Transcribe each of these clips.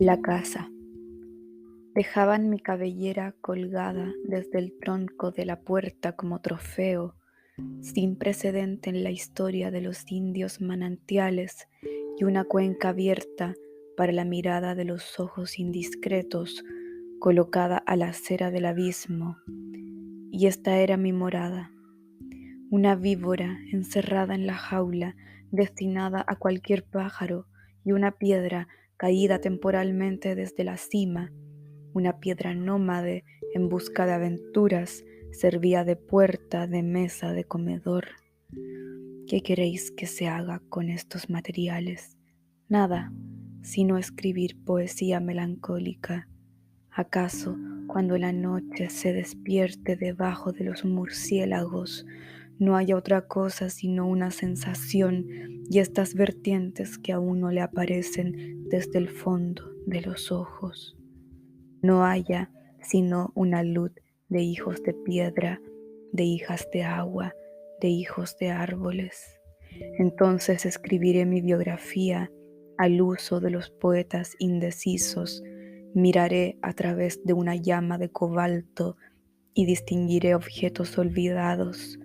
La casa. Dejaban mi cabellera colgada desde el tronco de la puerta como trofeo, sin precedente en la historia de los indios manantiales, y una cuenca abierta para la mirada de los ojos indiscretos, colocada a la acera del abismo. Y esta era mi morada, una víbora encerrada en la jaula, destinada a cualquier pájaro, y una piedra caída temporalmente desde la cima. Una piedra nómade en busca de aventuras servía de puerta, de mesa, de comedor. ¿Qué queréis que se haga con estos materiales? Nada, sino escribir poesía melancólica. ¿Acaso, cuando la noche se despierte debajo de los murciélagos, no haya otra cosa sino una sensación y estas vertientes que a uno le aparecen desde el fondo de los ojos? No haya sino una luz de hijos de piedra, de hijas de agua, de hijos de árboles. Entonces escribiré mi biografía al uso de los poetas indecisos, miraré a través de una llama de cobalto y distinguiré objetos olvidados,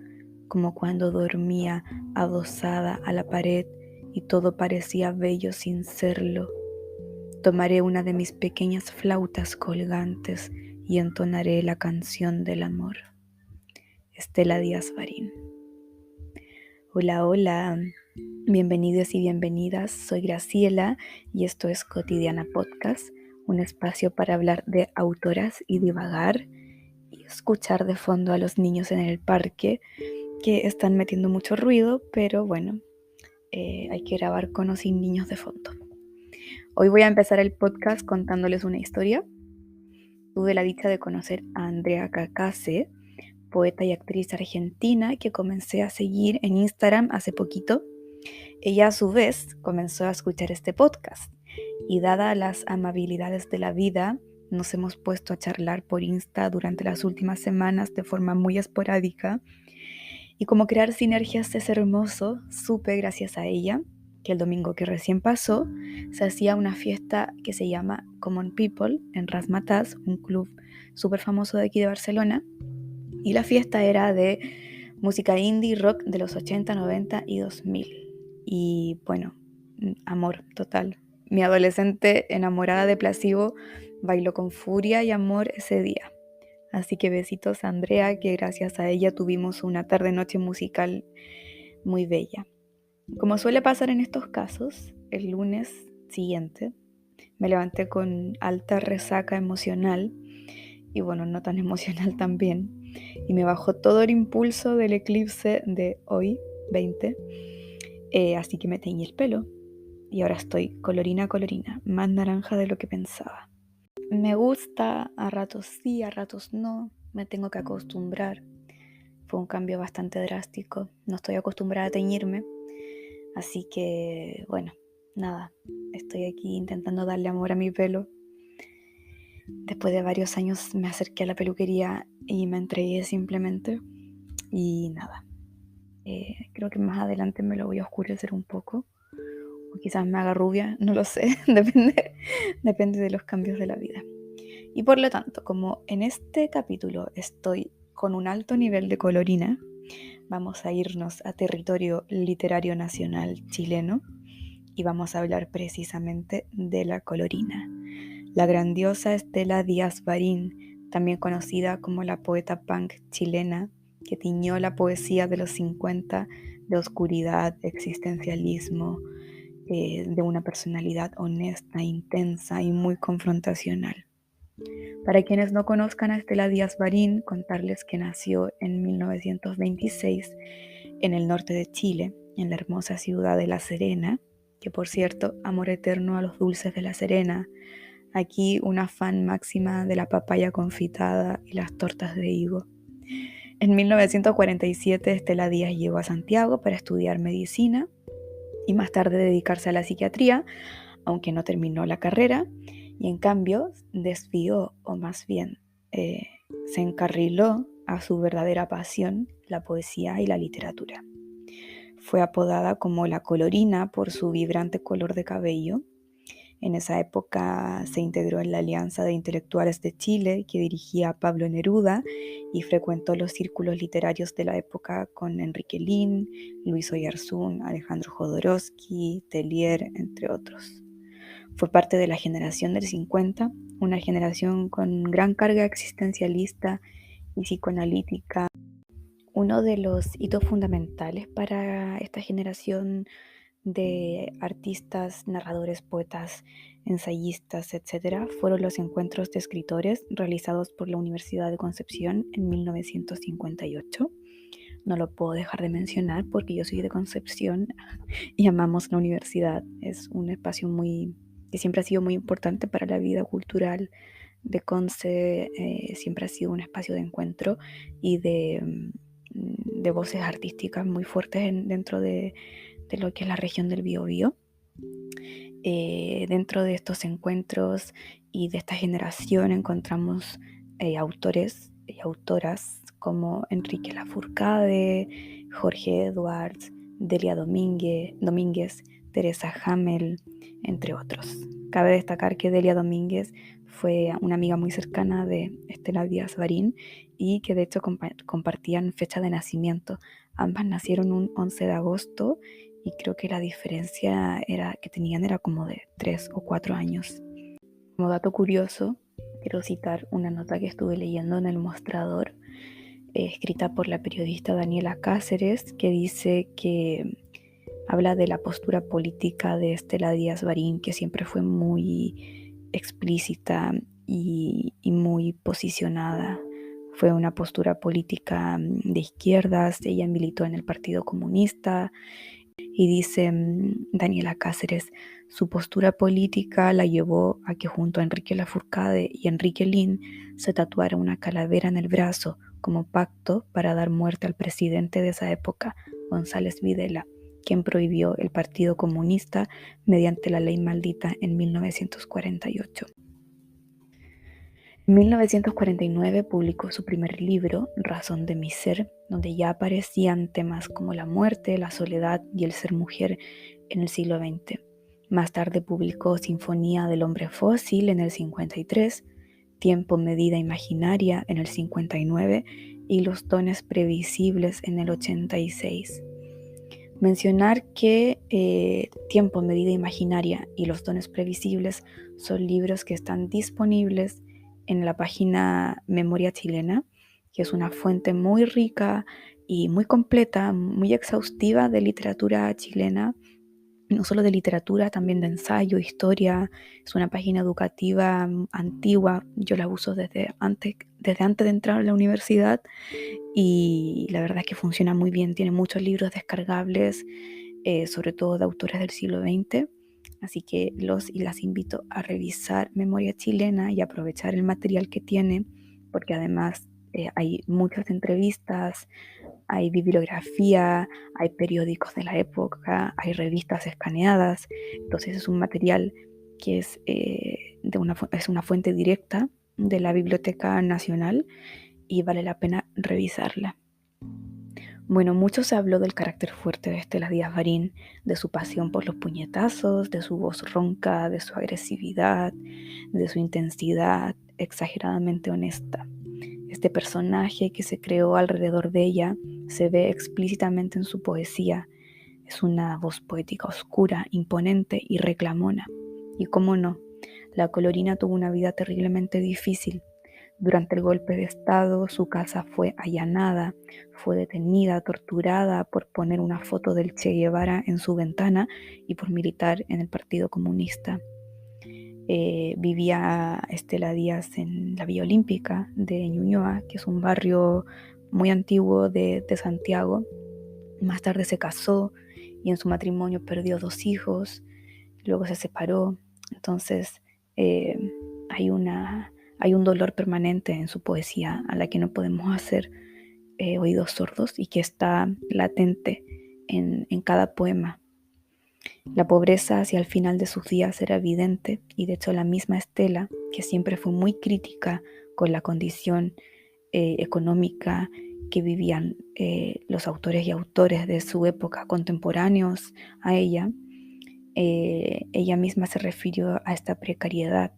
como cuando dormía adosada a la pared y todo parecía bello sin serlo. Tomaré una de mis pequeñas flautas colgantes y entonaré la canción del amor. Estela Díaz Barín. Hola, hola, bienvenidos y bienvenidas. Soy Graciela y esto es Cotidiana Podcast, un espacio para hablar de autoras y divagar y escuchar de fondo a los niños en el parque que están metiendo mucho ruido, pero bueno, hay que grabar con o sin niños de fondo. Hoy voy a empezar el podcast contándoles una historia. Tuve la dicha de conocer a Andrea Cacase, poeta y actriz argentina que comencé a seguir en Instagram hace poquito. Ella a su vez comenzó a escuchar este podcast y dadas las amabilidades de la vida, nos hemos puesto a charlar por Insta durante las últimas semanas de forma muy esporádica. Y como crear sinergias es hermoso, supe gracias a ella que el domingo que recién pasó se hacía una fiesta que se llama Common People en Razzmatazz, un club súper famoso de aquí de Barcelona. Y la fiesta era de música indie rock de los 80, 90 y 2000. Y bueno, amor total. Mi adolescente enamorada de Placebo bailó con furia y amor ese día. Así que besitos a Andrea, que gracias a ella tuvimos una tarde-noche musical muy bella. Como suele pasar en estos casos, el lunes siguiente me levanté con alta resaca emocional y bueno, no tan emocional también, y me bajó todo el impulso del eclipse de hoy, 20, así que me teñí el pelo y ahora estoy colorina, más naranja de lo que pensaba. Me gusta, a ratos sí, a ratos no, me tengo que acostumbrar. Fue un cambio bastante drástico, no estoy acostumbrada a teñirme, así que bueno, nada, estoy aquí intentando darle amor a mi pelo. Después de varios años me acerqué a la peluquería y me entregué simplemente y nada. Creo que más adelante me lo voy a oscurecer un poco o quizás me haga rubia, no lo sé, depende de los cambios de la vida. Y por lo tanto, como en este capítulo estoy con un alto nivel de colorina, vamos a irnos a territorio literario nacional chileno y vamos a hablar precisamente de la colorina. La grandiosa Estela Díaz Barín, también conocida como la poeta punk chilena, que tiñó la poesía de los 50 de oscuridad, existencialismo, de una personalidad honesta, intensa y muy confrontacional. Para quienes no conozcan a Estela Díaz Barín, contarles que nació en 1926 en el norte de Chile, en la hermosa ciudad de La Serena, que por cierto, amor eterno a los dulces de La Serena. Aquí una fan máxima de la papaya confitada y las tortas de higo. En 1947 Estela Díaz llegó a Santiago para estudiar medicina y más tarde dedicarse a la psiquiatría, aunque no terminó la carrera, y en cambio desvió, o más bien se encarriló a su verdadera pasión, la poesía y la literatura. Fue apodada como la colorina por su vibrante color de cabello En esa época se integró en la Alianza de Intelectuales de Chile, que dirigía Pablo Neruda, y frecuentó los círculos literarios de la época con Enrique Lin, Luis Oyarzún, Alejandro Jodorowsky, Tellier, entre otros. Fue parte de la generación del 50, una generación con gran carga existencialista y psicoanalítica. Uno de los hitos fundamentales para esta generación de artistas, narradores, poetas, ensayistas, etcétera, fueron los encuentros de escritores realizados por la Universidad de Concepción en 1958. No lo puedo dejar de mencionar porque yo soy de Concepción y amamos la universidad. Es un espacio que siempre ha sido muy importante para la vida cultural de Conce. Siempre ha sido un espacio de encuentro y de voces artísticas muy fuertes dentro de lo que es la región del Biobío. Dentro de estos encuentros y de esta generación encontramos autores y autoras como Enrique Lafourcade, Jorge Edwards, Delia Domínguez, Teresa Hamel, entre otros. Cabe destacar que Delia Domínguez fue una amiga muy cercana de Estela Díaz Barín y que de hecho compartían fecha de nacimiento. Ambas nacieron un 11 de agosto y creo que la diferencia que tenían era como de 3 o 4 años. Como dato curioso, quiero citar una nota que estuve leyendo en El Mostrador, escrita por la periodista Daniela Cáceres, que dice que habla de la postura política de Estela Díaz Barín, que siempre fue muy explícita y muy posicionada. Fue una postura política de izquierdas, ella militó en el Partido Comunista. Y dice Daniela Cáceres, su postura política la llevó a que junto a Enrique Lafourcade y Enrique Lin se tatuara una calavera en el brazo como pacto para dar muerte al presidente de esa época, González Videla, quien prohibió el Partido Comunista mediante la ley maldita en 1948. En 1949 publicó su primer libro, Razón de mi ser, donde ya aparecían temas como la muerte, la soledad y el ser mujer en el siglo XX. Más tarde publicó Sinfonía del hombre fósil en el 53, Tiempo, medida imaginaria en el 59 y Los dones previsibles en el 86. Mencionar que Tiempo, medida imaginaria y Los dones previsibles son libros que están disponibles en la página Memoria Chilena, que es una fuente muy rica y muy completa, muy exhaustiva de literatura chilena, no solo de literatura, también de ensayo, historia. Es una página educativa antigua, yo la uso desde antes de entrar a la universidad y la verdad es que funciona muy bien, tiene muchos libros descargables, sobre todo de autores del siglo XX. Así que los y las invito a revisar Memoria Chilena y aprovechar el material que tiene, porque además hay muchas entrevistas, hay bibliografía, hay periódicos de la época, hay revistas escaneadas. Entonces es un material que es una fuente directa de la Biblioteca Nacional y vale la pena revisarla. Bueno, mucho se habló del carácter fuerte de Estela Díaz Barín, de su pasión por los puñetazos, de su voz ronca, de su agresividad, de su intensidad exageradamente honesta. Este personaje que se creó alrededor de ella se ve explícitamente en su poesía. Es una voz poética oscura, imponente y reclamona. Y cómo no, la colorina tuvo una vida terriblemente difícil. Durante el golpe de Estado, su casa fue allanada, fue detenida, torturada por poner una foto del Che Guevara en su ventana y por militar en el Partido Comunista. Vivía Estela Díaz en la Villa Olímpica de Ñuñoa, que es un barrio muy antiguo de Santiago. Más tarde se casó y en su matrimonio perdió 2 hijos, luego se separó. Entonces hay un dolor permanente en su poesía a la que no podemos hacer oídos sordos y que está latente en cada poema. La pobreza hacia el final de sus días era evidente y de hecho la misma Estela, que siempre fue muy crítica con la condición económica que vivían los autores y autores de su época contemporáneos a ella, ella misma se refirió a esta precariedad.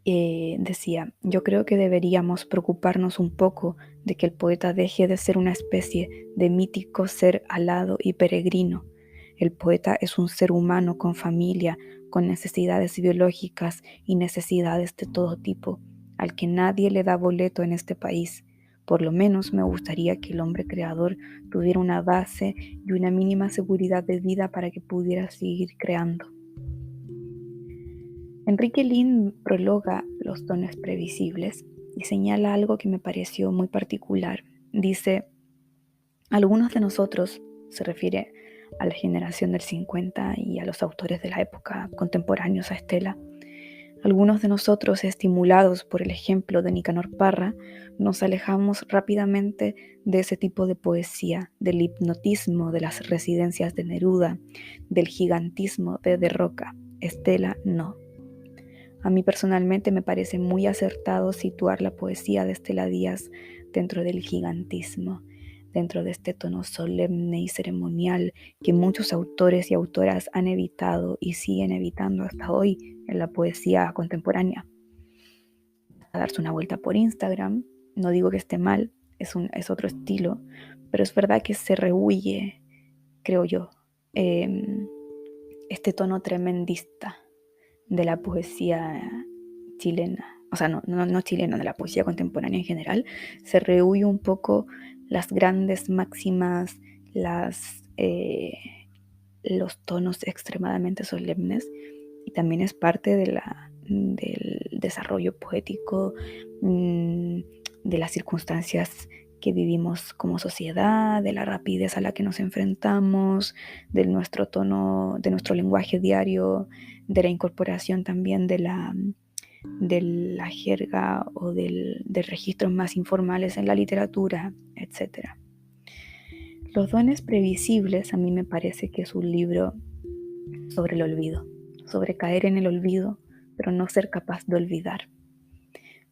Decía: yo creo que deberíamos preocuparnos un poco de que el poeta deje de ser una especie de mítico ser alado y peregrino. El poeta es un ser humano con familia, con necesidades biológicas y necesidades de todo tipo, al que nadie le da boleto en este país. Por lo menos me gustaría que el hombre creador tuviera una base y una mínima seguridad de vida para que pudiera seguir creando. Enrique Lin prologa Los dones previsibles y señala algo que me pareció muy particular. Dice: algunos de nosotros, se refiere a la generación del 50 y a los autores de la época contemporáneos a Estela, algunos de nosotros, estimulados por el ejemplo de Nicanor Parra, nos alejamos rápidamente de ese tipo de poesía, del hipnotismo de las residencias de Neruda, del gigantismo de Roca. Estela no. A mí personalmente me parece muy acertado situar la poesía de Estela Díaz dentro del gigantismo, dentro de este tono solemne y ceremonial que muchos autores y autoras han evitado y siguen evitando hasta hoy en la poesía contemporánea. A darse una vuelta por Instagram, no digo que esté mal, es otro estilo, pero es verdad que se rehuye, creo yo, este tono tremendista de la poesía chilena, o sea, no chilena, de la poesía contemporánea en general. Se rehuye un poco las grandes máximas, los tonos extremadamente solemnes, y también es parte del desarrollo poético, de las circunstancias que vivimos como sociedad, de la rapidez a la que nos enfrentamos, de nuestro tono, de nuestro lenguaje diario, de la incorporación también de la jerga o de registros más informales en la literatura, etc. Los dones previsibles a mí me parece que es un libro sobre el olvido, sobre caer en el olvido, pero no ser capaz de olvidar,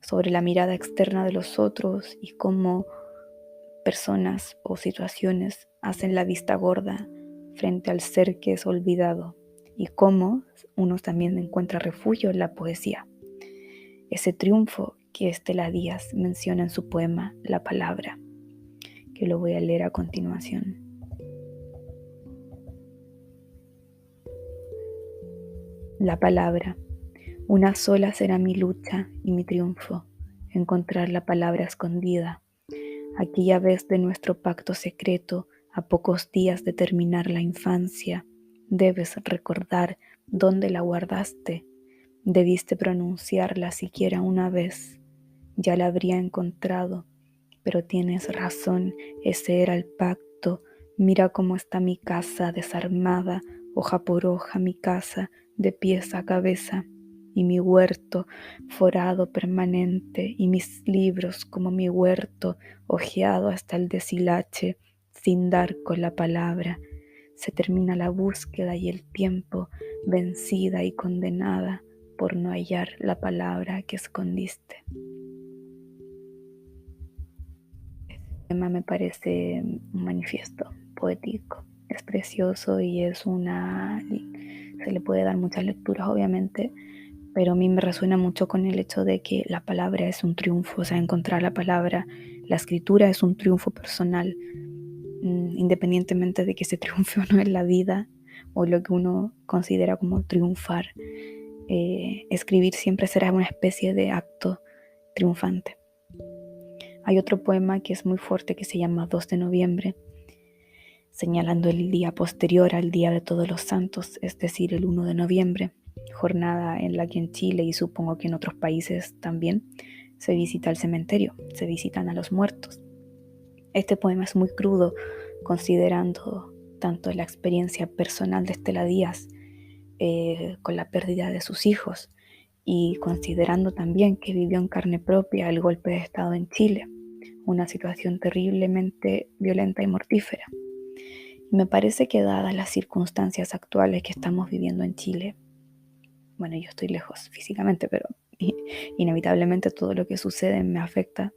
sobre la mirada externa de los otros y cómo personas o situaciones hacen la vista gorda frente al ser que es olvidado, y cómo uno también encuentra refugio en la poesía. Ese triunfo que Estela Díaz menciona en su poema La Palabra, que lo voy a leer a continuación. La palabra. Una sola será mi lucha y mi triunfo, encontrar la palabra escondida, aquella vez de nuestro pacto secreto, a pocos días de terminar la infancia. Debes recordar dónde la guardaste, debiste pronunciarla siquiera una vez, ya la habría encontrado, pero tienes razón, ese era el pacto. Mira cómo está mi casa desarmada, hoja por hoja mi casa, de pies a cabeza, y mi huerto forado permanente, y mis libros como mi huerto, hojeado hasta el deshilache, sin dar con la palabra. Se termina la búsqueda y el tiempo, vencida y condenada por no hallar la palabra que escondiste. Tema me parece un manifiesto poético, es precioso y se le puede dar muchas lecturas obviamente, pero a mí me resuena mucho con el hecho de que la palabra es un triunfo, o sea, encontrar la palabra, la escritura es un triunfo personal, independientemente de que se triunfe o no en la vida o lo que uno considera como triunfar. Escribir siempre será una especie de acto triunfante. Hay otro poema que es muy fuerte que se llama 2 de noviembre, señalando el día posterior al Día de Todos los Santos, es decir, el 1 de noviembre, jornada en la que en Chile y supongo que en otros países también se visita el cementerio, se visitan a los muertos. Este poema es muy crudo, considerando tanto la experiencia personal de Estela Díaz con la pérdida de sus hijos y considerando también que vivió en carne propia el golpe de Estado en Chile, una situación terriblemente violenta y mortífera. Y me parece que dadas las circunstancias actuales que estamos viviendo en Chile, bueno, yo estoy lejos físicamente, pero inevitablemente todo lo que sucede me afecta.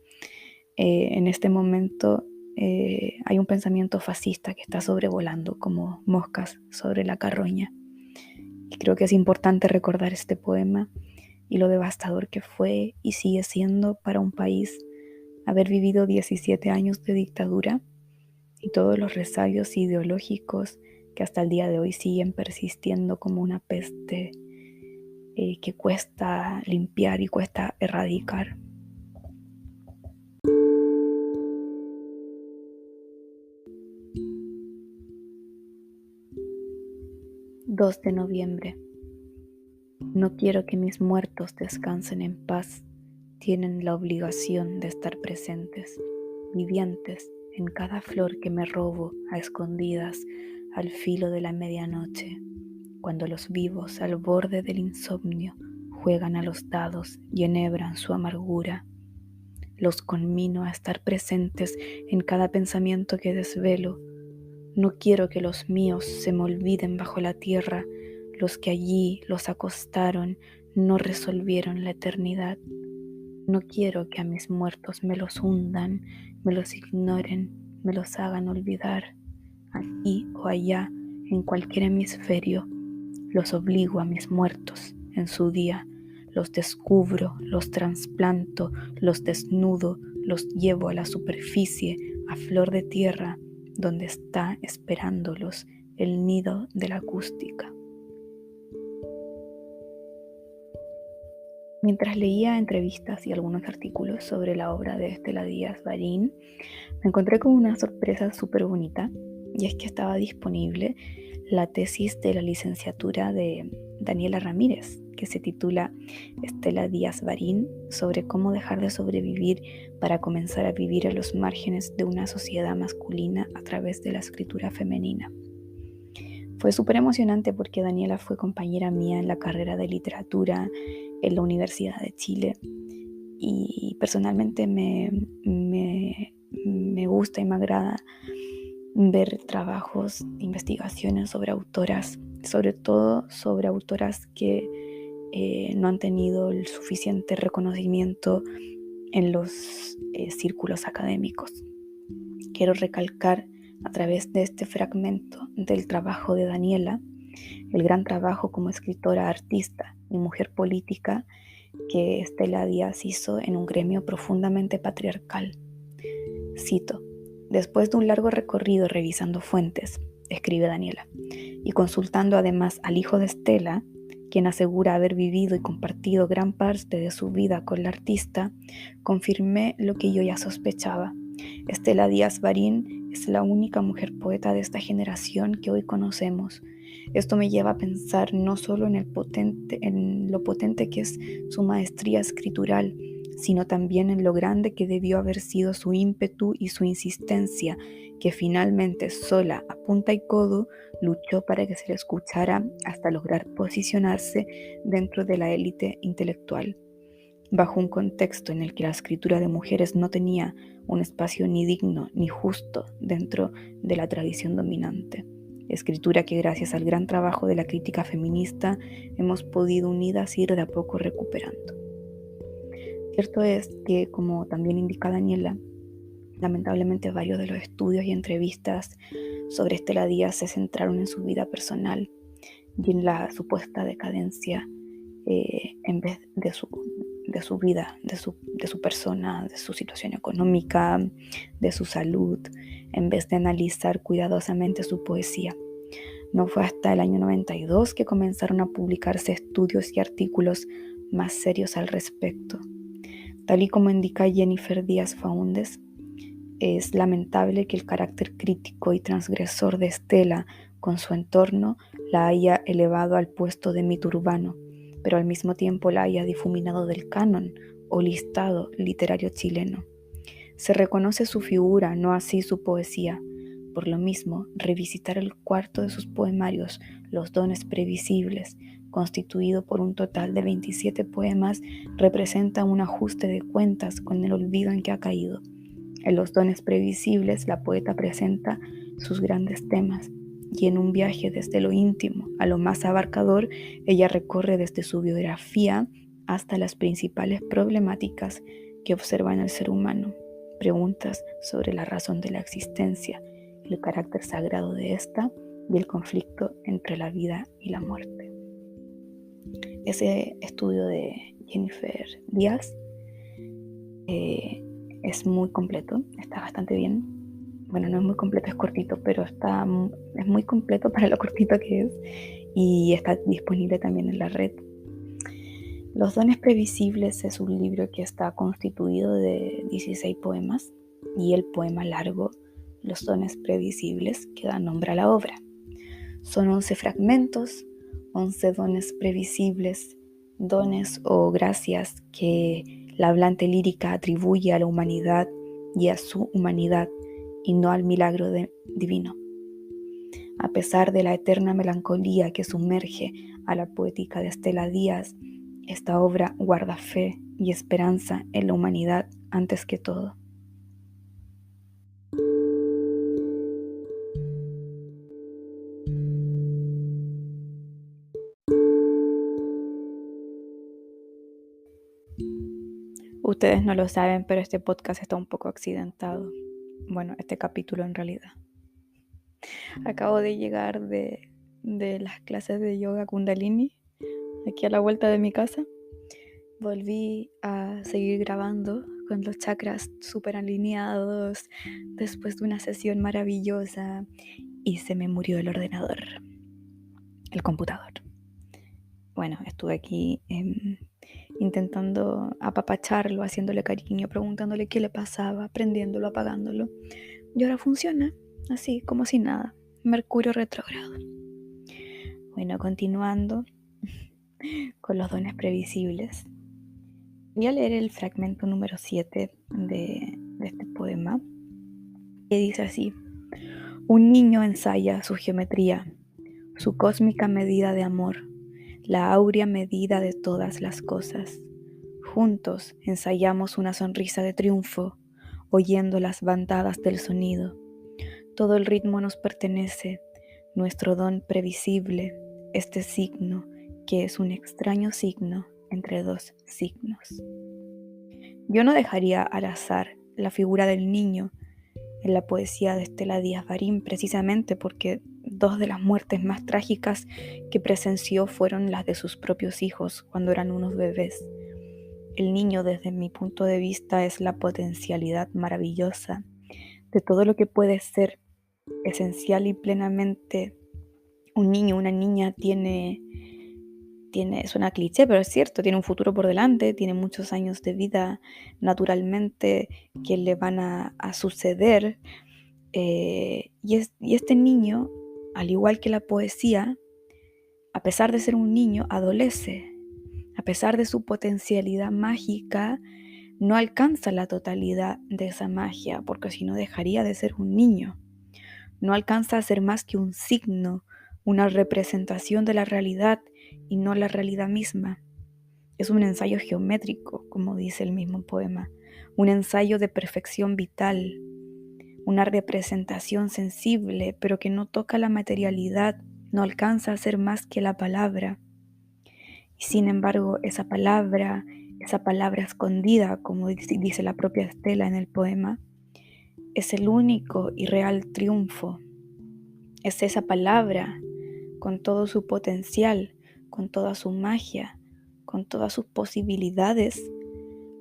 En este momento hay un pensamiento fascista que está sobrevolando como moscas sobre la carroña. Y creo que es importante recordar este poema y lo devastador que fue y sigue siendo para un país haber vivido 17 años de dictadura y todos los resabios ideológicos que hasta el día de hoy siguen persistiendo como una peste que cuesta limpiar y cuesta erradicar. 2 de noviembre. No quiero que mis muertos descansen en paz. Tienen la obligación de estar presentes, vivientes en cada flor que me robo a escondidas al filo de la medianoche, cuando los vivos al borde del insomnio juegan a los dados y enhebran su amargura. Los conmino a estar presentes en cada pensamiento que desvelo. No quiero que los míos se me olviden bajo la tierra, los que allí los acostaron no resolvieron la eternidad. No quiero que a mis muertos me los hundan, me los ignoren, me los hagan olvidar. Aquí o allá, en cualquier hemisferio, los obligo a mis muertos en su día. Los descubro, los trasplanto, los desnudo, los llevo a la superficie, a flor de tierra, donde está esperándolos el nido de la acústica. Mientras leía entrevistas y algunos artículos sobre la obra de Estela Díaz Barín, me encontré con una sorpresa súper bonita, y es que estaba disponible la tesis de la licenciatura de Daniela Ramírez, que se titula Estela Díaz Barín sobre cómo dejar de sobrevivir para comenzar a vivir a los márgenes de una sociedad masculina a través de la escritura femenina. Fue súper emocionante porque Daniela fue compañera mía en la carrera de literatura en la Universidad de Chile y personalmente me gusta y me agrada ver trabajos, investigaciones sobre autoras, sobre todo sobre autoras que no han tenido el suficiente reconocimiento en los círculos académicos. Quiero recalcar a través de este fragmento del trabajo de Daniela, el gran trabajo como escritora, artista y mujer política que Estela Díaz hizo en un gremio profundamente patriarcal. Cito: después de un largo recorrido revisando fuentes, escribe Daniela, y consultando además al hijo de Estela, quien asegura haber vivido y compartido gran parte de su vida con la artista, confirmé lo que yo ya sospechaba. Estela Díaz Barín es la única mujer poeta de esta generación que hoy conocemos. Esto me lleva a pensar no solo en lo potente que es su maestría escritural, sino también en lo grande que debió haber sido su ímpetu y su insistencia, que finalmente sola, a punta y codo, luchó para que se le escuchara hasta lograr posicionarse dentro de la élite intelectual. Bajo un contexto en el que la escritura de mujeres no tenía un espacio ni digno ni justo dentro de la tradición dominante. Escritura que gracias al gran trabajo de la crítica feminista hemos podido unidas ir de a poco recuperando. Cierto es que, como también indica Daniela, lamentablemente varios de los estudios y entrevistas sobre Estela Díaz se centraron en su vida personal y en la supuesta decadencia en vez de su vida, de su persona, de su situación económica, de su salud, en vez de analizar cuidadosamente su poesía. No fue hasta el año 92 que comenzaron a publicarse estudios y artículos más serios al respecto. Tal y como indica Jennifer Díaz Faúndez, es lamentable que el carácter crítico y transgresor de Estela con su entorno la haya elevado al puesto de mito urbano, pero al mismo tiempo la haya difuminado del canon o listado literario chileno. Se reconoce su figura, no así su poesía. Por lo mismo, revisitar el cuarto de sus poemarios, Los dones previsibles, constituido por un total de 27 poemas, representa un ajuste de cuentas con el olvido en que ha caído. En Los dones previsibles, la poeta presenta sus grandes temas, y en un viaje desde lo íntimo a lo más abarcador, ella recorre desde su biografía hasta las principales problemáticas que observa en el ser humano. preguntas sobre la razón de la existencia, el carácter sagrado de esta y el conflicto entre la vida y la muerte. Ese estudio de Jennifer Díaz es muy completo, está bastante bien. Bueno, no es muy completo, es cortito, pero es muy completo para lo cortito que es y está disponible también en la red. Los dones previsibles es un libro que está constituido de 16 poemas y el poema largo, Los dones previsibles, que da nombre a la obra. Son 11 fragmentos, 11 dones previsibles, dones o gracias que la hablante lírica atribuye a la humanidad y a su humanidad y no al milagro divino. A pesar de la eterna melancolía que sumerge a la poética de Estela Díaz, esta obra guarda fe y esperanza en la humanidad antes que todo. Ustedes no lo saben, pero este podcast está un poco accidentado. Bueno, este capítulo en realidad. Acabo de llegar de las clases de yoga Kundalini, aquí a la vuelta de mi casa. Volví a seguir grabando con los chakras súper alineados después de una sesión maravillosa y se me murió el ordenador, el computador. Bueno, estuve aquí intentando apapacharlo, haciéndole cariño, preguntándole qué le pasaba, prendiéndolo, apagándolo. Y ahora funciona, así, como si nada. Mercurio retrógrado. Bueno, continuando con los dones previsibles. Voy a leer el fragmento número 7 de este poema, que dice así: un niño ensaya su geometría, su cósmica medida de amor, la áurea medida de todas las cosas. Juntos ensayamos una sonrisa de triunfo, oyendo las bandadas del sonido. Todo el ritmo nos pertenece, nuestro don previsible, este signo que es un extraño signo entre dos signos. Yo no dejaría al azar la figura del niño en la poesía de Estela Díaz Barín, precisamente porque dos de las muertes más trágicas que presenció fueron las de sus propios hijos cuando eran unos bebés. El niño, desde mi punto de vista, es la potencialidad maravillosa de todo lo que puede ser esencial y plenamente un niño. Una niña suena cliché, pero es cierto, tiene un futuro por delante, tiene muchos años de vida naturalmente que le van a suceder. Y este niño, al igual que la poesía, a pesar de ser un niño, adolece. A pesar de su potencialidad mágica, no alcanza la totalidad de esa magia, porque si no dejaría de ser un niño. No alcanza a ser más que un signo, una representación de la realidad y no la realidad misma. Es un ensayo geométrico, como dice el mismo poema, un ensayo de perfección vital, una representación sensible, pero que no toca la materialidad, no alcanza a ser más que la palabra. Y sin embargo, esa palabra escondida, como dice la propia Estela en el poema, es el único y real triunfo. Es esa palabra, con todo su potencial, con toda su magia, con todas sus posibilidades,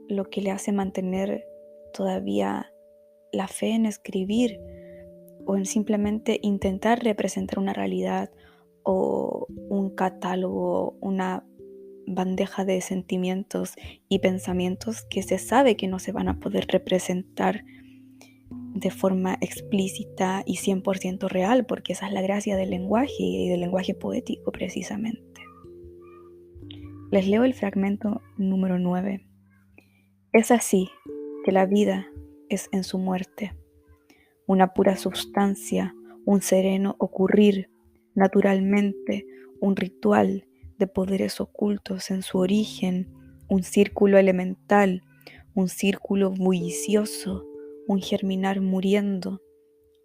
lo que le hace mantener todavía la fe en escribir o en simplemente intentar representar una realidad o un catálogo, una bandeja de sentimientos y pensamientos que se sabe que no se van a poder representar de forma explícita y 100% real, porque esa es la gracia del lenguaje y del lenguaje poético precisamente. Les leo el fragmento número 9. Es así que la vida es en su muerte, una pura sustancia, un sereno ocurrir, naturalmente, un ritual de poderes ocultos en su origen, un círculo elemental, un círculo bullicioso, un germinar muriendo.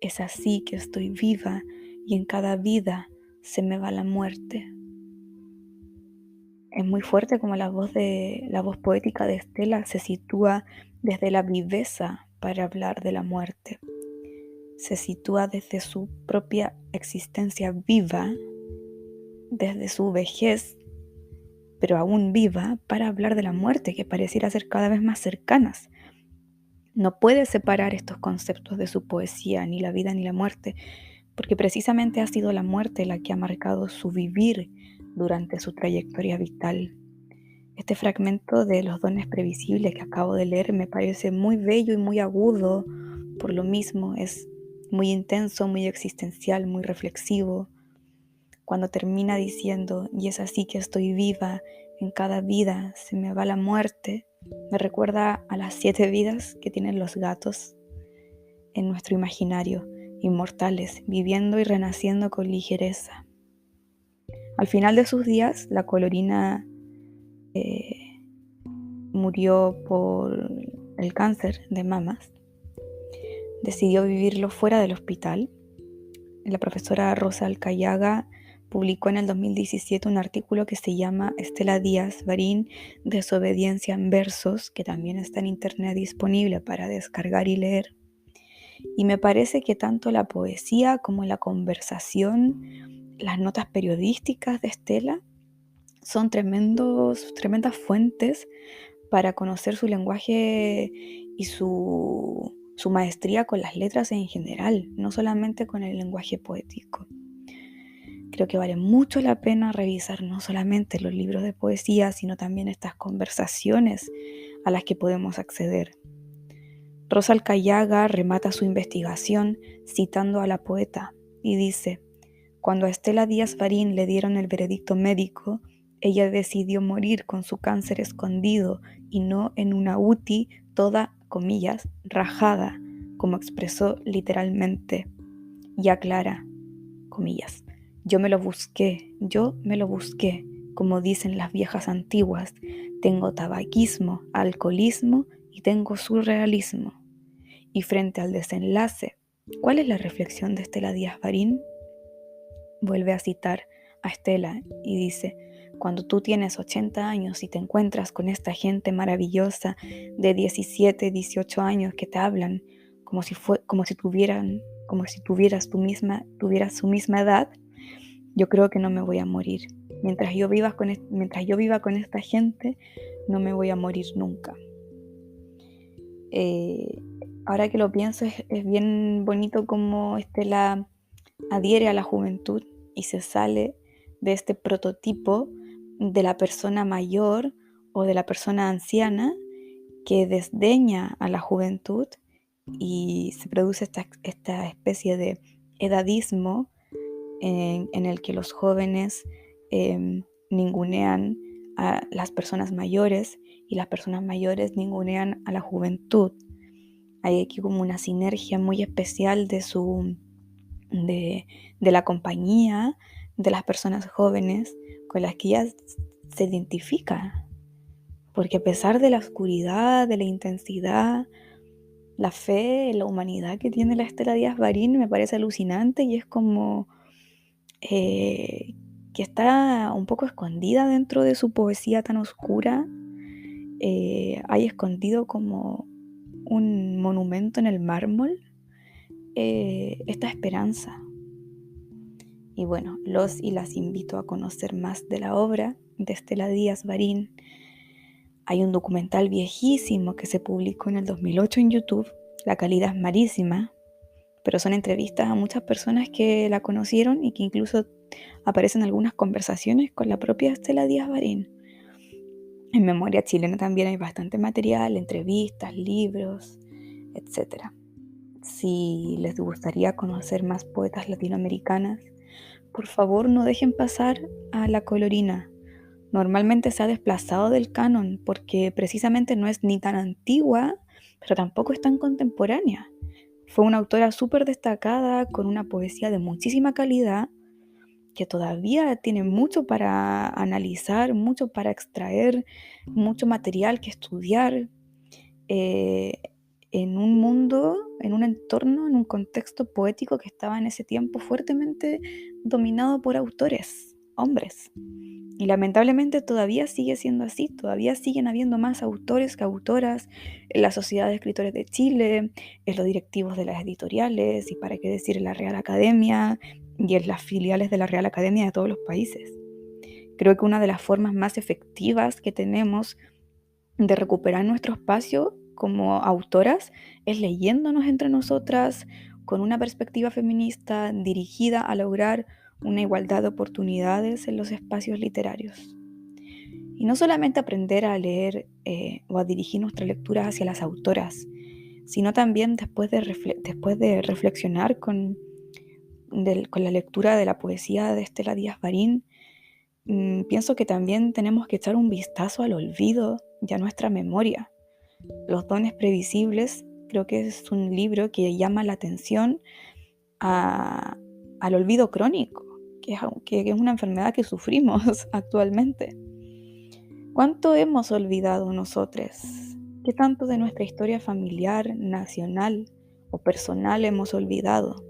Es así que estoy viva y en cada vida se me va la muerte. Es muy fuerte como la voz poética de Estela se sitúa desde la viveza para hablar de la muerte. Se sitúa desde su propia existencia viva, desde su vejez, pero aún viva, para hablar de la muerte, que pareciera ser cada vez más cercanas. No puede separar estos conceptos de su poesía, ni la vida ni la muerte, porque precisamente ha sido la muerte la que ha marcado su vivir durante su trayectoria vital. Este fragmento de Los dones previsibles que acabo de leer me parece muy bello y muy agudo, por lo mismo es muy intenso, muy existencial, muy reflexivo. Cuando termina diciendo, y es así que estoy viva, en cada vida se me va la muerte, me recuerda a las 7 vidas que tienen los gatos en nuestro imaginario, inmortales, viviendo y renaciendo con ligereza. Al final de sus días, la colorina murió por el cáncer de mamas. Decidió vivirlo fuera del hospital. La profesora Rosa Alcayaga publicó en el 2017 un artículo que se llama Estela Díaz Barín, Desobediencia en versos, que también está en internet disponible para descargar y leer. Y me parece que tanto la poesía como la conversación, las notas periodísticas de Estela, son tremendas fuentes para conocer su lenguaje y su maestría con las letras en general, no solamente con el lenguaje poético. Creo que vale mucho la pena revisar no solamente los libros de poesía, sino también estas conversaciones a las que podemos acceder. Rosa Alcayaga remata su investigación citando a la poeta y dice: cuando a Estela Díaz Barín le dieron el veredicto médico, ella decidió morir con su cáncer escondido y no en una UTI toda, comillas, rajada, como expresó literalmente. Y aclara, comillas, yo me lo busqué, como dicen las viejas antiguas, tengo tabaquismo, alcoholismo y tengo surrealismo. Y frente al desenlace, ¿cuál es la reflexión de Estela Díaz Barín? Vuelve a citar a Estela y dice: cuando tú tienes 80 años y te encuentras con esta gente maravillosa de 17, 18 años que te hablan como si tuvieras su misma edad, yo creo que no me voy a morir. Mientras yo viva con esta gente, no me voy a morir nunca. Ahora que lo pienso, es bien bonito cómo Estela adhiere a la juventud y se sale de este prototipo de la persona mayor o de la persona anciana que desdeña a la juventud, y se produce esta especie de edadismo en el que los jóvenes ningunean a las personas mayores y las personas mayores ningunean a la juventud. Hay aquí como una sinergia muy especial de la compañía de las personas jóvenes con las que ella se identifica, porque a pesar de la oscuridad, de la intensidad, la fe en la humanidad que tiene la Estela Díaz Barín me parece alucinante, y es como que está un poco escondida dentro de su poesía tan oscura. Hay escondido como un monumento en el mármol esta esperanza. Y bueno, los y las invito a conocer más de la obra de Estela Díaz Barín. Hay un documental viejísimo que se publicó en el 2008 en YouTube. La calidad es malísima, pero son entrevistas a muchas personas que la conocieron y que incluso aparecen algunas conversaciones con la propia Estela Díaz Barín. En Memoria Chilena también hay bastante material, entrevistas, libros, etc. Si les gustaría conocer más poetas latinoamericanas, por favor no dejen pasar a la colorina. Normalmente se ha desplazado del canon porque precisamente no es ni tan antigua, pero tampoco es tan contemporánea. Fue una autora súper destacada, con una poesía de muchísima calidad, que todavía tiene mucho para analizar, mucho para extraer, mucho material que estudiar, en un mundo, en un entorno, en un contexto poético que estaba en ese tiempo fuertemente dominado por autores, hombres. Y lamentablemente todavía sigue siendo así, todavía siguen habiendo más autores que autoras en la Sociedad de Escritores de Chile, en los directivos de las editoriales y para qué decir en la Real Academia y en las filiales de la Real Academia de todos los países. Creo que una de las formas más efectivas que tenemos de recuperar nuestro espacio como autoras es leyéndonos entre nosotras con una perspectiva feminista dirigida a lograr una igualdad de oportunidades en los espacios literarios. Y no solamente aprender a leer o a dirigir nuestra lectura hacia las autoras, sino también después de reflexionar con la lectura de la poesía de Estela Díaz Barín, pienso que también tenemos que echar un vistazo al olvido y a nuestra memoria. Los dones previsibles creo que es un libro que llama la atención al olvido crónico, que es una enfermedad que sufrimos actualmente. ¿Cuánto hemos olvidado nosotros? ¿Qué tanto de nuestra historia familiar, nacional o personal hemos olvidado?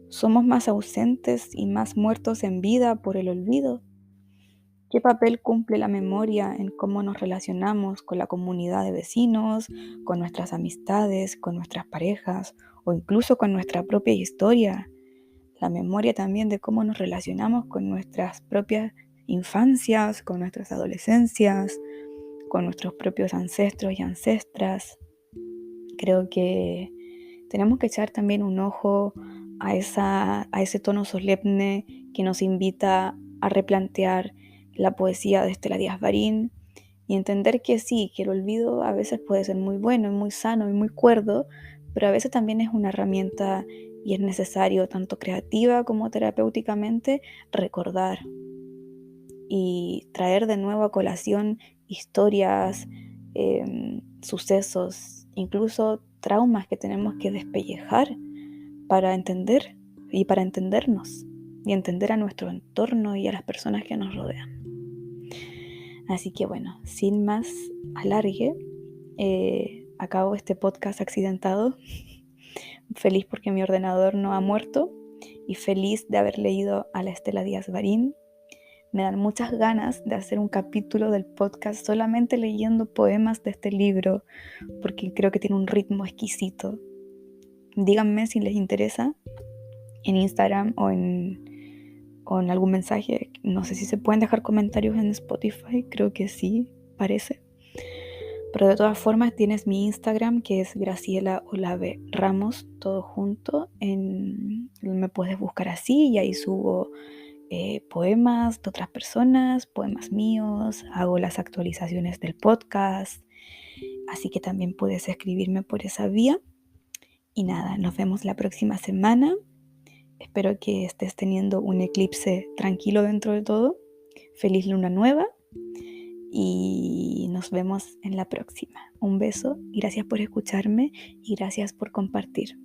¿Somos más ausentes y más muertos en vida por el olvido? ¿Qué papel cumple la memoria en cómo nos relacionamos con la comunidad de vecinos, con nuestras amistades, con nuestras parejas o incluso con nuestra propia historia? La memoria también de cómo nos relacionamos con nuestras propias infancias, con nuestras adolescencias, con nuestros propios ancestros y ancestras. Creo que tenemos que echar también un ojo a ese tono solemne que nos invita a replantear la poesía de Estela Díaz Barín y entender que sí, que el olvido a veces puede ser muy bueno y muy sano y muy cuerdo, pero a veces también es una herramienta y es necesario, tanto creativa como terapéuticamente, recordar y traer de nuevo a colación historias, sucesos, incluso traumas que tenemos que despellejar para entender y para entendernos y entender a nuestro entorno y a las personas que nos rodean. Así que bueno, sin más alargue, acabo este podcast accidentado. Feliz porque mi ordenador no ha muerto y feliz de haber leído a la Estela Díaz Barín. Me dan muchas ganas de hacer un capítulo del podcast solamente leyendo poemas de este libro, porque creo que tiene un ritmo exquisito. Díganme si les interesa en Instagram o en algún mensaje. No sé si se pueden dejar comentarios en Spotify, creo que sí, parece. Pero de todas formas tienes mi Instagram, que es Graciela Olave Ramos, todo junto. Me puedes buscar así y ahí subo poemas de otras personas, poemas míos, hago las actualizaciones del podcast, así que también puedes escribirme por esa vía. Y nada, nos vemos la próxima semana. Espero que estés teniendo un eclipse tranquilo dentro de todo. Feliz luna nueva y nos vemos en la próxima. Un beso y gracias por escucharme y gracias por compartir.